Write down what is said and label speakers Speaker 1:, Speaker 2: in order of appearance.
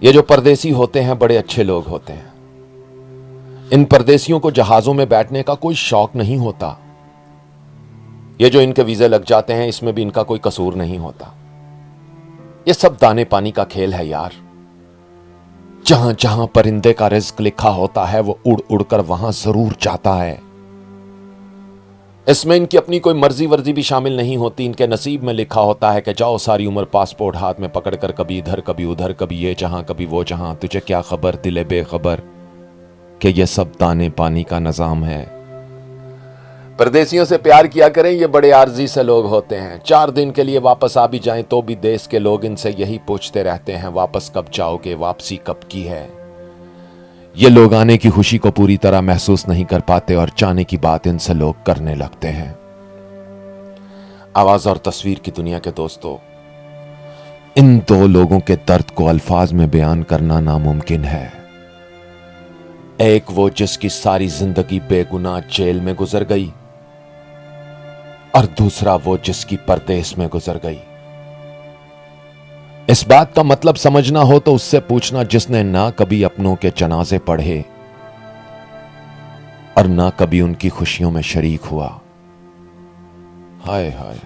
Speaker 1: ये जो परदेसी होते हैं बड़े अच्छे लोग होते हैं। इन परदेसियों को जहाजों में बैठने का कोई शौक नहीं होता। ये जो इनके वीजे लग जाते हैं इसमें भी इनका कोई कसूर नहीं होता। ये सब दाने पानी का खेल है यार। जहां जहां परिंदे का रिज्क लिखा होता है वो उड़ उड़कर वहां जरूर जाता है। इसमें इनकी अपनी कोई मर्जी वर्जी भी शामिल नहीं होती। इनके नसीब में लिखा होता है कि जाओ सारी उम्र पासपोर्ट हाथ में पकड़कर कभी इधर कभी उधर, कभी ये जहां कभी वो जहां, तुझे क्या खबर दिले बेखबर कि ये सब दाने पानी का निजाम है। परदेसियों से प्यार किया करें, ये बड़े आर्जी से लोग होते हैं। 4 दिन के लिए वापस आ भी जाएं तो भी देश के लोग इनसे यही पूछते रहते हैं, वापस कब जाओगे, वापसी कब की है। ये लोग आने की खुशी को पूरी तरह महसूस नहीं कर पाते और जाने की बात इनसे लोग करने लगते हैं। आवाज और तस्वीर की दुनिया के दोस्तों, इन 2 लोगों के दर्द को अल्फाज में बयान करना नामुमकिन है। एक वो जिसकी सारी जिंदगी बेगुनाह जेल में गुजर गई, और दूसरा वो जिसकी परदेस में गुजर गई। इस बात का मतलब समझना हो तो उससे पूछना जिसने ना कभी अपनों के जनाजे पढ़े और ना कभी उनकी खुशियों में शरीक हुआ। हाय हाय।